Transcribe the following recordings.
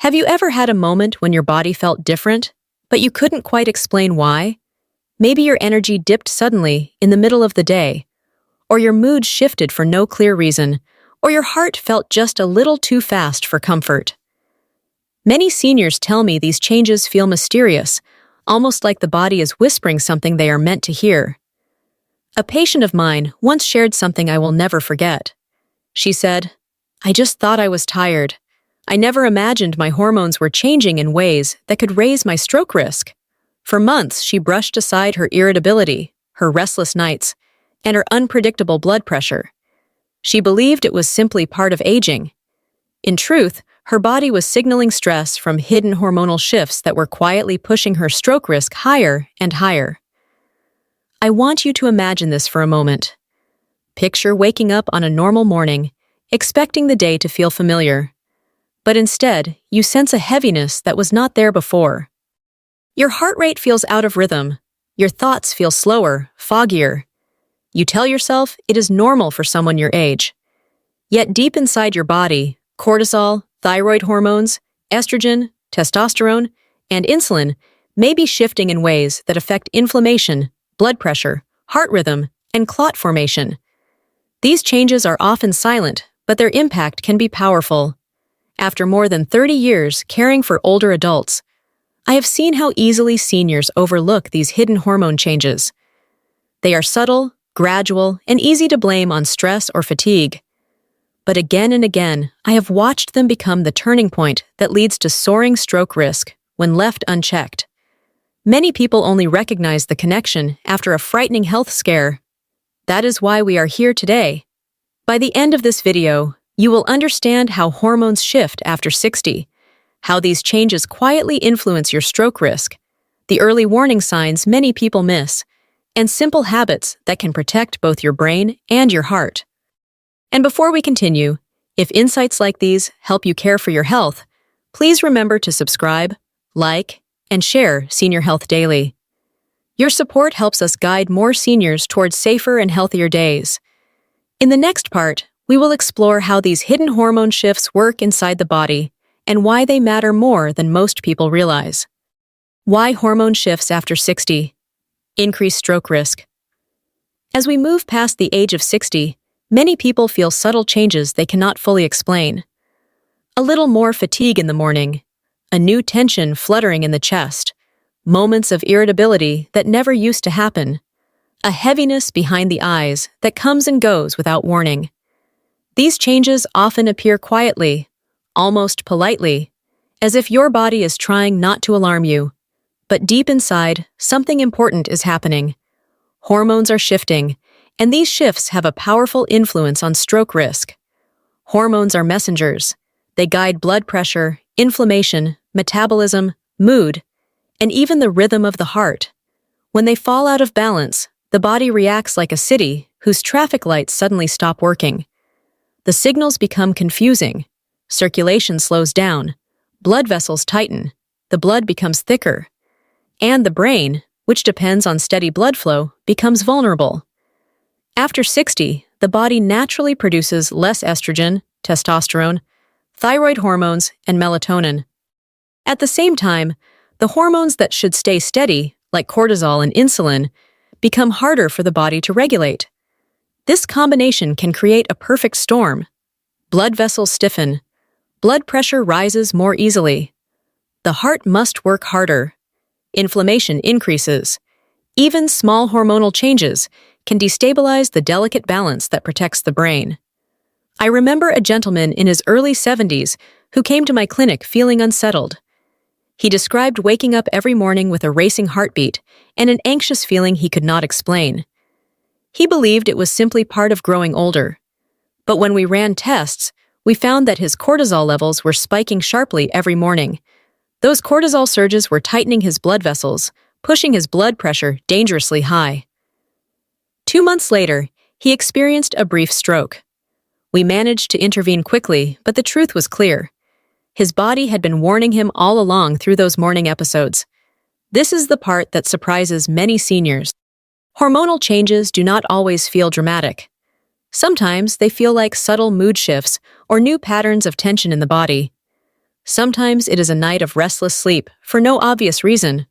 Have you ever had a moment when your body felt different, but you couldn't quite explain why? Maybe your energy dipped suddenly in the middle of the day, or your mood shifted for no clear reason, or your heart felt just a little too fast for comfort. Many seniors tell me these changes feel mysterious, almost like the body is whispering something they are meant to hear. A patient of mine once shared something I will never forget. She said, "I just thought I was tired. I never imagined my hormones were changing in ways that could raise my stroke risk." For months, she brushed aside her irritability, her restless nights, and her unpredictable blood pressure. She believed it was simply part of aging. In truth, her body was signaling stress from hidden hormonal shifts that were quietly pushing her stroke risk higher and higher. I want you to imagine this for a moment. Picture waking up on a normal morning, expecting the day to feel familiar. But instead, you sense a heaviness that was not there before. Your heart rate feels out of rhythm. Your thoughts feel slower, foggier. You tell yourself it is normal for someone your age. Yet deep inside your body, cortisol, thyroid hormones, estrogen, testosterone, and insulin may be shifting in ways that affect inflammation, blood pressure, heart rhythm, and clot formation. These changes are often silent, but their impact can be powerful. After more than 30 years caring for older adults, I have seen how easily seniors overlook these hidden hormone changes. They are subtle, gradual, and easy to blame on stress or fatigue. But again and again, I have watched them become the turning point that leads to soaring stroke risk when left unchecked. Many people only recognize the connection after a frightening health scare. That is why we are here today. By the end of this video, you will understand how hormones shift after 60, how these changes quietly influence your stroke risk, the early warning signs many people miss, and simple habits that can protect both your brain and your heart. And before we continue, if insights like these help you care for your health, please remember to subscribe, like, and share Senior Health Daily. Your support helps us guide more seniors towards safer and healthier days. In the next part, we will explore how these hidden hormone shifts work inside the body and why they matter more than most people realize. Why hormone shifts after 60? Increased stroke risk. As we move past the age of 60, many people feel subtle changes they cannot fully explain. A little more fatigue in the morning, a new tension fluttering in the chest, moments of irritability that never used to happen, a heaviness behind the eyes that comes and goes without warning. These changes often appear quietly, almost politely, as if your body is trying not to alarm you. But deep inside, something important is happening. Hormones are shifting, and these shifts have a powerful influence on stroke risk. Hormones are messengers. They guide blood pressure, inflammation, metabolism, mood, and even the rhythm of the heart. When they fall out of balance, the body reacts like a city whose traffic lights suddenly stop working. The signals become confusing. Circulation slows down. Blood vessels tighten. The blood becomes thicker. And the brain, which depends on steady blood flow, becomes vulnerable. After 60, the body naturally produces less estrogen, testosterone, thyroid hormones, and melatonin. At the same time, the hormones that should stay steady, like cortisol and insulin, become harder for the body to regulate. This combination can create a perfect storm. Blood vessels stiffen. Blood pressure rises more easily. The heart must work harder. Inflammation increases. Even small hormonal changes can destabilize the delicate balance that protects the brain. I remember a gentleman in his early 70s who came to my clinic feeling unsettled. He described waking up every morning with a racing heartbeat and an anxious feeling he could not explain. He believed it was simply part of growing older. But when we ran tests, we found that his cortisol levels were spiking sharply every morning. Those cortisol surges were tightening his blood vessels, pushing his blood pressure dangerously high. 2 months later, he experienced a brief stroke. We managed to intervene quickly, but the truth was clear. His body had been warning him all along through those morning episodes. This is the part that surprises many seniors. Hormonal changes do not always feel dramatic. Sometimes they feel like subtle mood shifts or new patterns of tension in the body. Sometimes it is a night of restless sleep for no obvious reason,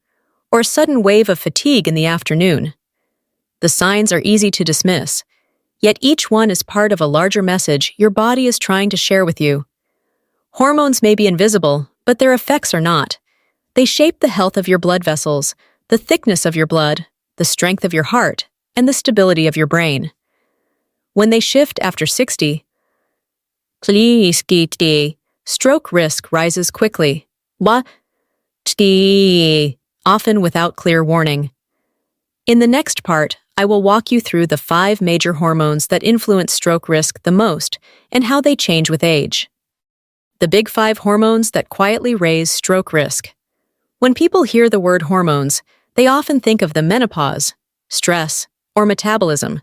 or a sudden wave of fatigue in the afternoon. The signs are easy to dismiss, yet each one is part of a larger message your body is trying to share with you. Hormones may be invisible, but their effects are not. They shape the health of your blood vessels, the thickness of your blood, the strength of your heart, and the stability of your brain. When they shift after 60, stroke risk rises quickly, often without clear warning. In the next part, I will walk you through the 5 major hormones that influence stroke risk the most and how they change with age. The big 5 hormones that quietly raise stroke risk. When people hear the word hormones, they often think of the menopause, stress, or metabolism.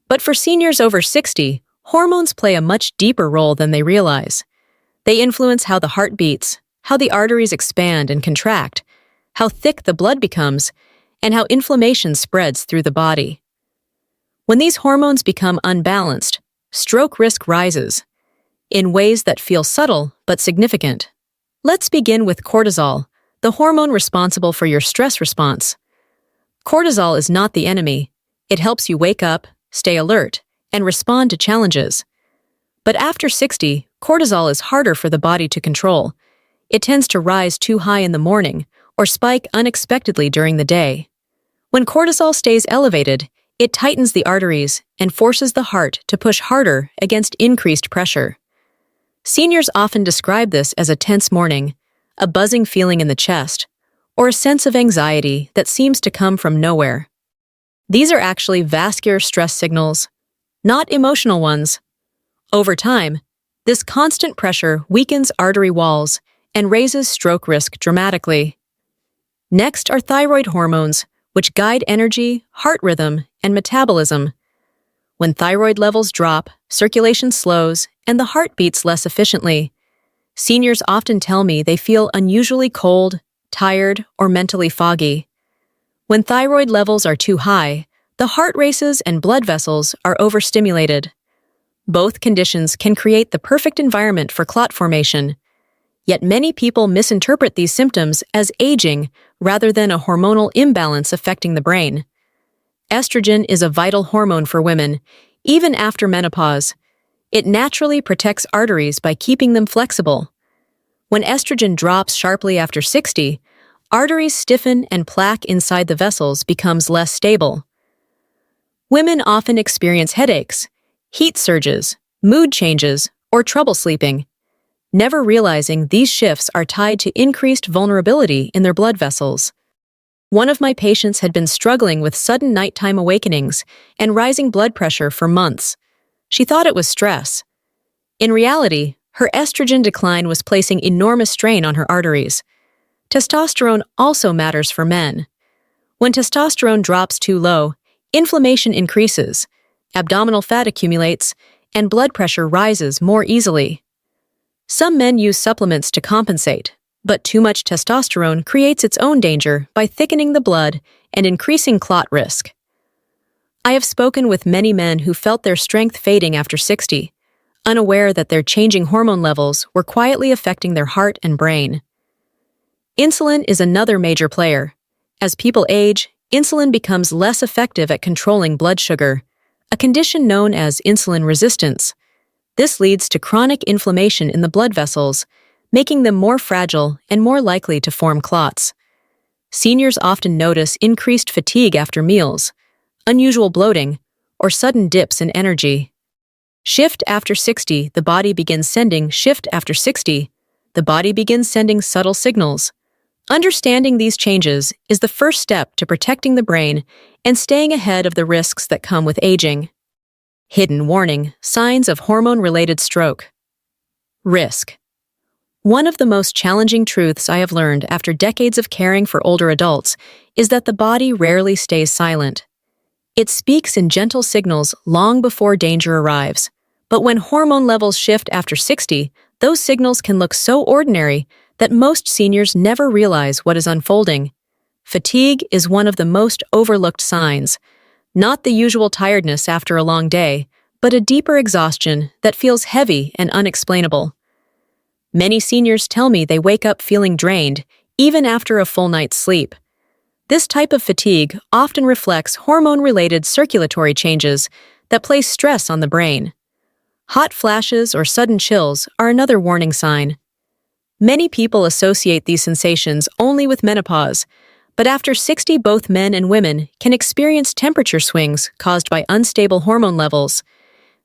But for seniors over 60, hormones play a much deeper role than they realize. They influence how the heart beats, how the arteries expand and contract, how thick the blood becomes, and how inflammation spreads through the body. When these hormones become unbalanced, stroke risk rises, in ways that feel subtle but significant. Let's begin with cortisol, the hormone responsible for your stress response. Cortisol is not the enemy. It helps you wake up, stay alert, and respond to challenges. But after 60, cortisol is harder for the body to control. It tends to rise too high in the morning or spike unexpectedly during the day. When cortisol stays elevated, it tightens the arteries and forces the heart to push harder against increased pressure. Seniors often describe this as a tense morning, a buzzing feeling in the chest, or a sense of anxiety that seems to come from nowhere. These are actually vascular stress signals, not emotional ones. Over time, this constant pressure weakens artery walls and raises stroke risk dramatically. Next are thyroid hormones, which guide energy, heart rhythm, and metabolism. When thyroid levels drop, circulation slows, and the heart beats less efficiently. Seniors often tell me they feel unusually cold, tired, or mentally foggy. When thyroid levels are too high, the heart races and blood vessels are overstimulated. Both conditions can create the perfect environment for clot formation. Yet many people misinterpret these symptoms as aging rather than a hormonal imbalance affecting the brain. Estrogen is a vital hormone for women, even after menopause. It naturally protects arteries by keeping them flexible. When estrogen drops sharply after 60, arteries stiffen and plaque inside the vessels becomes less stable. Women often experience headaches, heat surges, mood changes, or trouble sleeping, never realizing these shifts are tied to increased vulnerability in their blood vessels. One of my patients had been struggling with sudden nighttime awakenings and rising blood pressure for months. She thought it was stress. In reality, her estrogen decline was placing enormous strain on her arteries. Testosterone also matters for men. When testosterone drops too low, inflammation increases, abdominal fat accumulates, and blood pressure rises more easily. Some men use supplements to compensate, but too much testosterone creates its own danger by thickening the blood and increasing clot risk. I have spoken with many men who felt their strength fading after 60, unaware that their changing hormone levels were quietly affecting their heart and brain. Insulin is another major player. As people age, insulin becomes less effective at controlling blood sugar, a condition known as insulin resistance. This leads to chronic inflammation in the blood vessels, making them more fragile and more likely to form clots. Seniors often notice increased fatigue after meals, unusual bloating, or sudden dips in energy. Shift after 60, the body begins sending subtle signals. Understanding these changes is the first step to protecting the brain and staying ahead of the risks that come with aging. Hidden warning: signs of hormone-related stroke. Risk. One of the most challenging truths I have learned after decades of caring for older adults is that the body rarely stays silent. It speaks in gentle signals long before danger arrives. But when hormone levels shift after 60, those signals can look so ordinary that most seniors never realize what is unfolding. Fatigue is one of the most overlooked signs, not the usual tiredness after a long day, but a deeper exhaustion that feels heavy and unexplainable. Many seniors tell me they wake up feeling drained, even after a full night's sleep. This type of fatigue often reflects hormone-related circulatory changes that place stress on the brain. Hot flashes or sudden chills are another warning sign. Many people associate these sensations only with menopause, but after 60, both men and women can experience temperature swings caused by unstable hormone levels.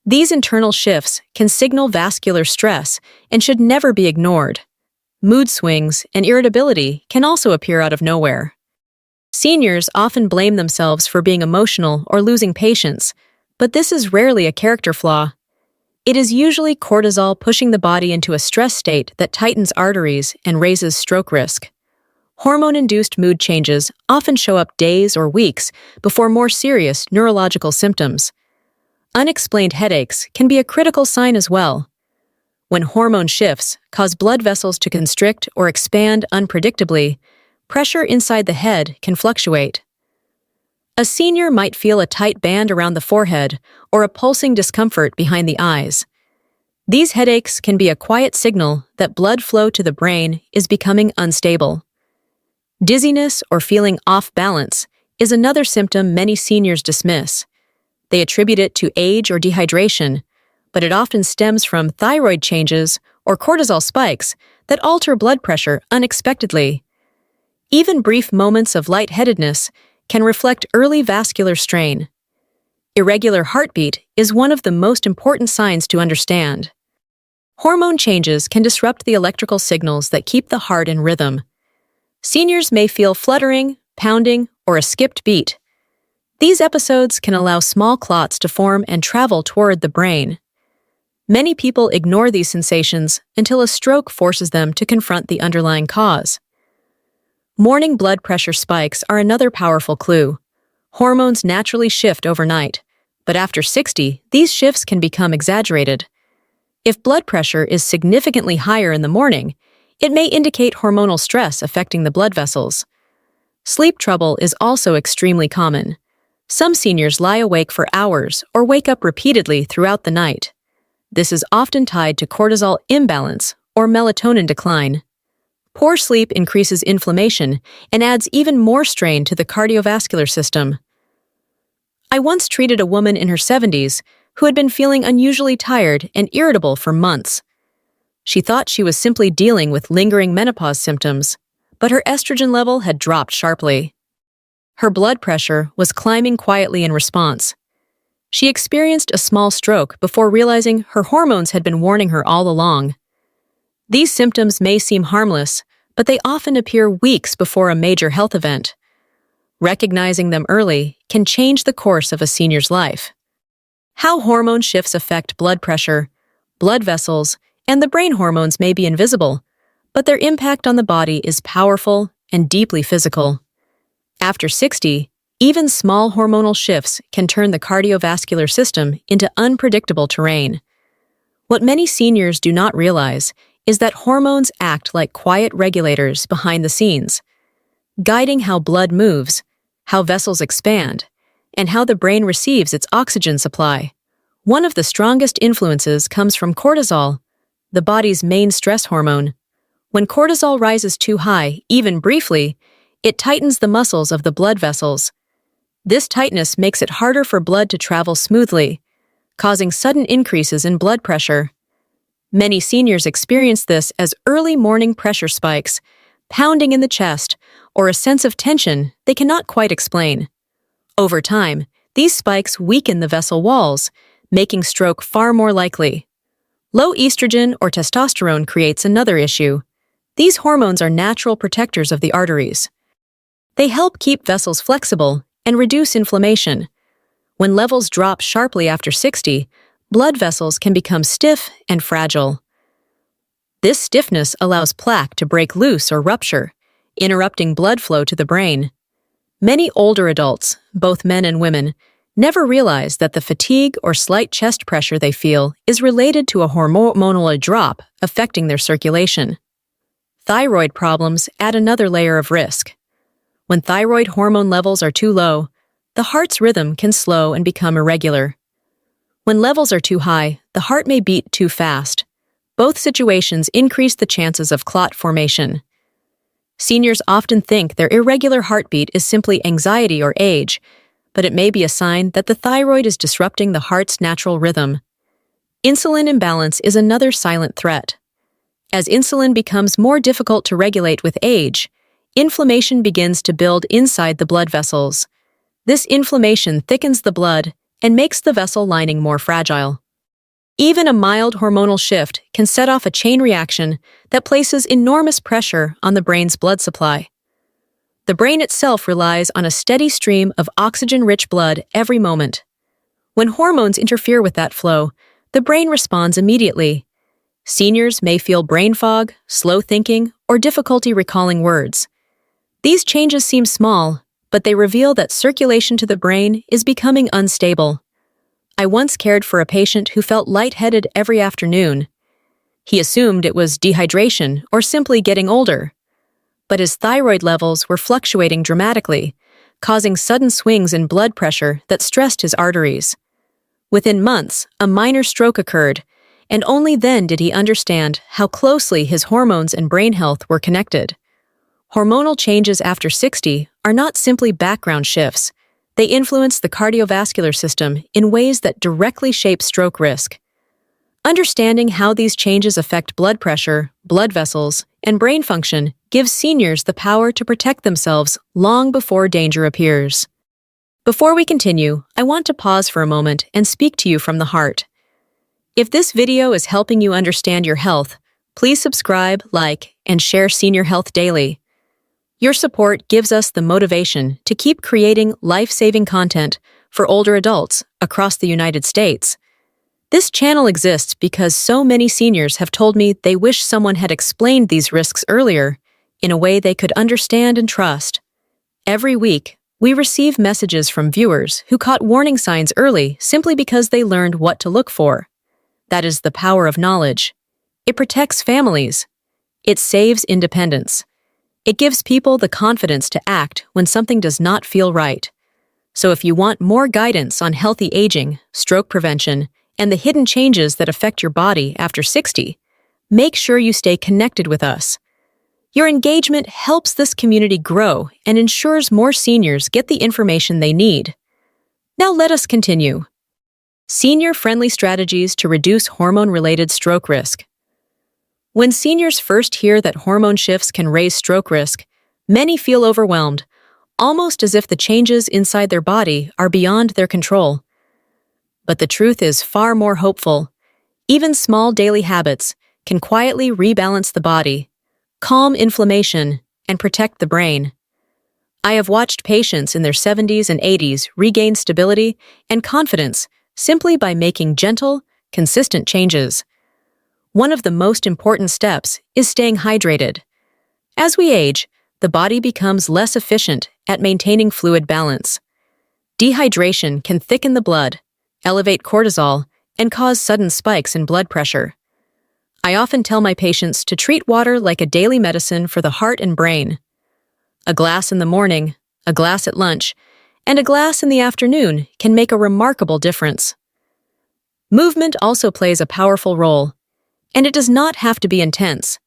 These internal shifts can signal vascular stress and should never be ignored. Mood swings and irritability can also appear out of nowhere. Seniors often blame themselves for being emotional or losing patience, but this is rarely a character flaw. It is usually cortisol pushing the body into a stress state that tightens arteries and raises stroke risk. Hormone-induced mood changes often show up days or weeks before more serious neurological symptoms. Unexplained headaches can be a critical sign as well. When hormone shifts cause blood vessels to constrict or expand unpredictably, pressure inside the head can fluctuate. A senior might feel a tight band around the forehead or a pulsing discomfort behind the eyes. These headaches can be a quiet signal that blood flow to the brain is becoming unstable. Dizziness or feeling off balance is another symptom many seniors dismiss. They attribute it to age or dehydration, but it often stems from thyroid changes or cortisol spikes that alter blood pressure unexpectedly. Even brief moments of lightheadedness can reflect early vascular strain. Irregular heartbeat is one of the most important signs to understand. Hormone changes can disrupt the electrical signals that keep the heart in rhythm. Seniors may feel fluttering, pounding, or a skipped beat. These episodes can allow small clots to form and travel toward the brain. Many people ignore these sensations until a stroke forces them to confront the underlying cause. Morning blood pressure spikes are another powerful clue. Hormones naturally shift overnight, but after 60, these shifts can become exaggerated. If blood pressure is significantly higher in the morning, it may indicate hormonal stress affecting the blood vessels. Sleep trouble is also extremely common. Some seniors lie awake for hours or wake up repeatedly throughout the night. This is often tied to cortisol imbalance or melatonin decline. Poor sleep increases inflammation and adds even more strain to the cardiovascular system. I once treated a woman in her 70s who had been feeling unusually tired and irritable for months. She thought she was simply dealing with lingering menopause symptoms, but her estrogen level had dropped sharply. Her blood pressure was climbing quietly in response. She experienced a small stroke before realizing her hormones had been warning her all along. These symptoms may seem harmless, but they often appear weeks before a major health event. Recognizing them early can change the course of a senior's life. How hormone shifts affect blood pressure, blood vessels, and the brain hormones may be invisible, but their impact on the body is powerful and deeply physical. After 60, even small hormonal shifts can turn the cardiovascular system into unpredictable terrain. What many seniors do not realize is that hormones act like quiet regulators behind the scenes, guiding how blood moves, how vessels expand, and how the brain receives its oxygen supply. One of the strongest influences comes from cortisol, the body's main stress hormone. When cortisol rises too high, even briefly, it tightens the muscles of the blood vessels. This tightness makes it harder for blood to travel smoothly, causing sudden increases in blood pressure. Many seniors experience this as early morning pressure spikes, pounding in the chest, or a sense of tension they cannot quite explain. Over time, these spikes weaken the vessel walls, making stroke far more likely. Low estrogen or testosterone creates another issue. These hormones are natural protectors of the arteries. They help keep vessels flexible and reduce inflammation. When levels drop sharply after 60, blood vessels can become stiff and fragile. This stiffness allows plaque to break loose or rupture, interrupting blood flow to the brain. Many older adults, both men and women, never realize that the fatigue or slight chest pressure they feel is related to a hormonal drop affecting their circulation. Thyroid problems add another layer of risk. When thyroid hormone levels are too low, the heart's rhythm can slow and become irregular. When levels are too high, the heart may beat too fast. Both situations increase the chances of clot formation. Seniors often think their irregular heartbeat is simply anxiety or age, but it may be a sign that the thyroid is disrupting the heart's natural rhythm. Insulin imbalance is another silent threat. As insulin becomes more difficult to regulate with age, inflammation begins to build inside the blood vessels. This inflammation thickens the blood and makes the vessel lining more fragile. Even a mild hormonal shift can set off a chain reaction that places enormous pressure on the brain's blood supply. The brain itself relies on a steady stream of oxygen-rich blood every moment. When hormones interfere with that flow, the brain responds immediately. Seniors may feel brain fog, slow thinking, or difficulty recalling words. These changes seem small, but they reveal that circulation to the brain is becoming unstable. I once cared for a patient who felt lightheaded every afternoon. He assumed it was dehydration or simply getting older. But his thyroid levels were fluctuating dramatically, causing sudden swings in blood pressure that stressed his arteries. Within months, a minor stroke occurred, and only then did he understand how closely his hormones and brain health were connected. Hormonal changes after 60 are not simply background shifts. They influence the cardiovascular system in ways that directly shape stroke risk. Understanding how these changes affect blood pressure, blood vessels, and brain function gives seniors the power to protect themselves long before danger appears. Before we continue, I want to pause for a moment and speak to you from the heart. If this video is helping you understand your health, please subscribe, like, and share Senior Health Daily. Your support gives us the motivation to keep creating life-saving content for older adults across the United States. This channel exists because so many seniors have told me they wish someone had explained these risks earlier in a way they could understand and trust. Every week, we receive messages from viewers who caught warning signs early simply because they learned what to look for. That is the power of knowledge. It protects families. It saves independence. It gives people the confidence to act when something does not feel right. So if you want more guidance on healthy aging, stroke prevention, and the hidden changes that affect your body after 60, make sure you stay connected with us. Your engagement helps this community grow and ensures more seniors get the information they need. Now let us continue. Senior-friendly strategies to reduce hormone-related stroke risk. When seniors first hear that hormone shifts can raise stroke risk, many feel overwhelmed, almost as if the changes inside their body are beyond their control. But the truth is far more hopeful. Even small daily habits can quietly rebalance the body, calm inflammation, and protect the brain. I have watched patients in their 70s and 80s regain stability and confidence simply by making gentle, consistent changes. One of the most important steps is staying hydrated. As we age, the body becomes less efficient at maintaining fluid balance. Dehydration can thicken the blood, elevate cortisol, and cause sudden spikes in blood pressure. I often tell my patients to treat water like a daily medicine for the heart and brain. A glass in the morning, a glass at lunch, and a glass in the afternoon can make a remarkable difference. Movement also plays a powerful role, and it does not have to be intense.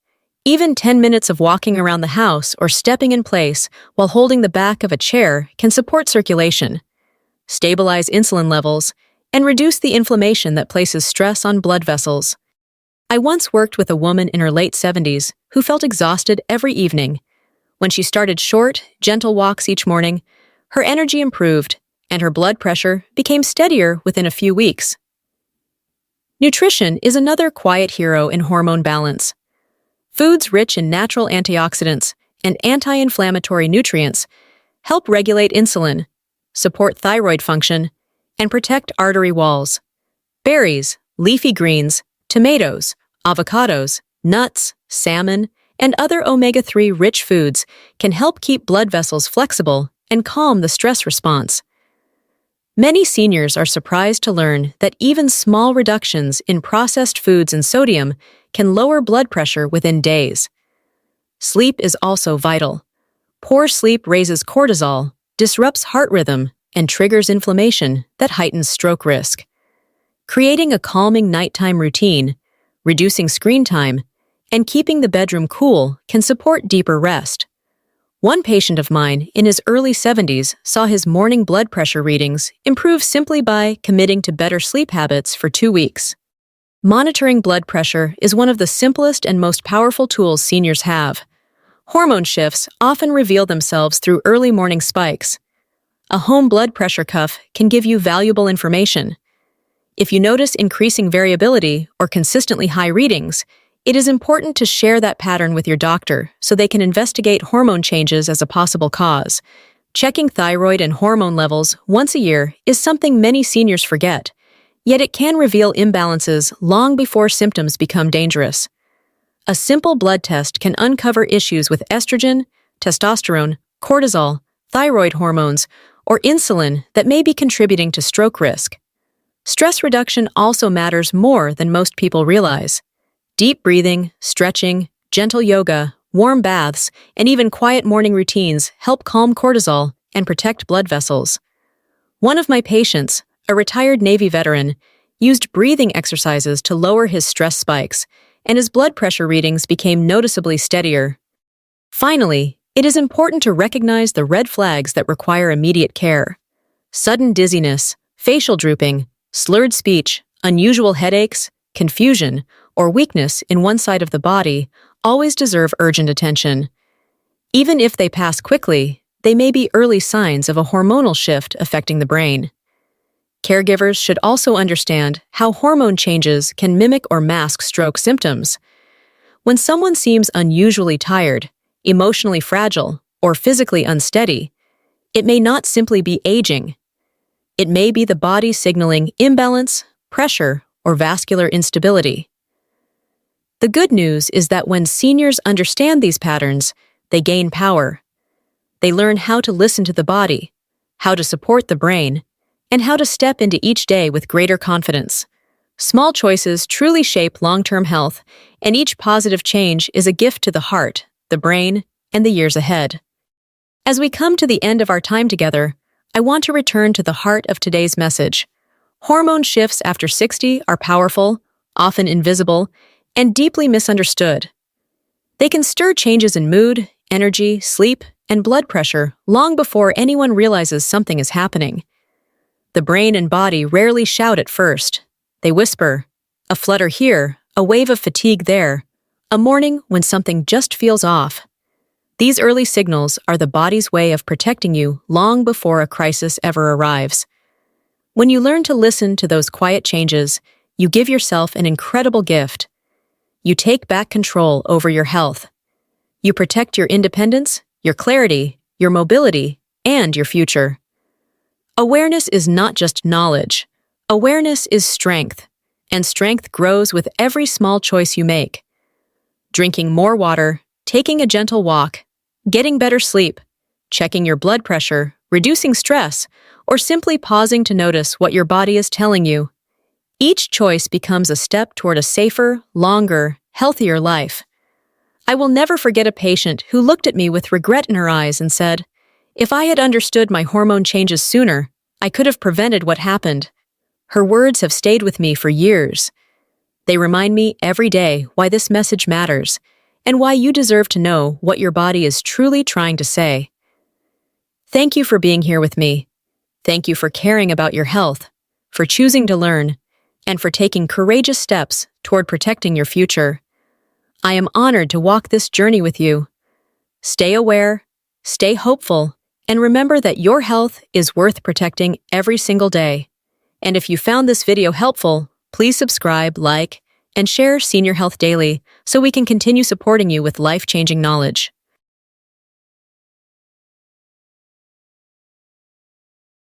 Even 10 minutes of walking around the house or stepping in place while holding the back of a chair can support circulation, stabilize insulin levels, and reduce the inflammation that places stress on blood vessels. I once worked with a woman in her late 70s who felt exhausted every evening. When she started short, gentle walks each morning, her energy improved and her blood pressure became steadier within a few weeks. Nutrition is another quiet hero in hormone balance. Foods rich in natural antioxidants and anti-inflammatory nutrients help regulate insulin, support thyroid function, and protect artery walls. Berries, leafy greens, tomatoes, avocados, nuts, salmon, and other omega-3 rich foods can help keep blood vessels flexible and calm the stress response. Many seniors are surprised to learn that even small reductions in processed foods and sodium can lower blood pressure within days. Sleep is also vital. Poor sleep raises cortisol, disrupts heart rhythm, and triggers inflammation that heightens stroke risk. Creating a calming nighttime routine, reducing screen time, and keeping the bedroom cool can support deeper rest. One patient of mine in his early 70s saw his morning blood pressure readings improve simply by committing to better sleep habits for 2 weeks. Monitoring blood pressure is one of the simplest and most powerful tools seniors have. Hormone shifts often reveal themselves through early morning spikes. A home blood pressure cuff can give you valuable information. If you notice increasing variability or consistently high readings, it is important to share that pattern with your doctor so they can investigate hormone changes as a possible cause. Checking thyroid and hormone levels once a year is something many seniors forget, yet it can reveal imbalances long before symptoms become dangerous. A simple blood test can uncover issues with estrogen, testosterone, cortisol, thyroid hormones, or insulin that may be contributing to stroke risk. Stress reduction also matters more than most people realize. Deep breathing, stretching, gentle yoga, warm baths, and even quiet morning routines help calm cortisol and protect blood vessels. One of my patients, a retired Navy veteran, used breathing exercises to lower his stress spikes, and his blood pressure readings became noticeably steadier. Finally, it is important to recognize the red flags that require immediate care. Sudden dizziness, facial drooping, slurred speech, unusual headaches, confusion, or weakness in one side of the body always deserve urgent attention. Even if they pass quickly, they may be early signs of a hormonal shift affecting the brain. Caregivers should also understand how hormone changes can mimic or mask stroke symptoms. When someone seems unusually tired, emotionally fragile, or physically unsteady, it may not simply be aging. It may be the body signaling imbalance, pressure, or vascular instability. The good news is that when seniors understand these patterns, they gain power. They learn how to listen to the body, how to support the brain, and how to step into each day with greater confidence. Small choices truly shape long-term health, and each positive change is a gift to the heart, the brain, and the years ahead. As we come to the end of our time together, I want to return to the heart of today's message. Hormone shifts after 60 are powerful, often invisible, and deeply misunderstood. They can stir changes in mood, energy, sleep, and blood pressure long before anyone realizes something is happening. The brain and body rarely shout at first. They whisper, a flutter here, a wave of fatigue there, a morning when something just feels off. These early signals are the body's way of protecting you long before a crisis ever arrives. When you learn to listen to those quiet changes, you give yourself an incredible gift. You take back control over your health. You protect your independence, your clarity, your mobility, and your future. Awareness is not just knowledge. Awareness is strength, and strength grows with every small choice you make. Drinking more water, taking a gentle walk, getting better sleep, checking your blood pressure, reducing stress, or simply pausing to notice what your body is telling you. Each choice becomes a step toward a safer, longer, healthier life. I will never forget a patient who looked at me with regret in her eyes and said, "If I had understood my hormone changes sooner, I could have prevented what happened." Her words have stayed with me for years. They remind me every day why this message matters and why you deserve to know what your body is truly trying to say. Thank you for being here with me. Thank you for caring about your health, for choosing to learn, and for taking courageous steps toward protecting your future. I am honored to walk this journey with you. Stay aware, stay hopeful, and remember that your health is worth protecting every single day. And if you found this video helpful, please subscribe, like, and share Senior Health Daily so we can continue supporting you with life-changing knowledge.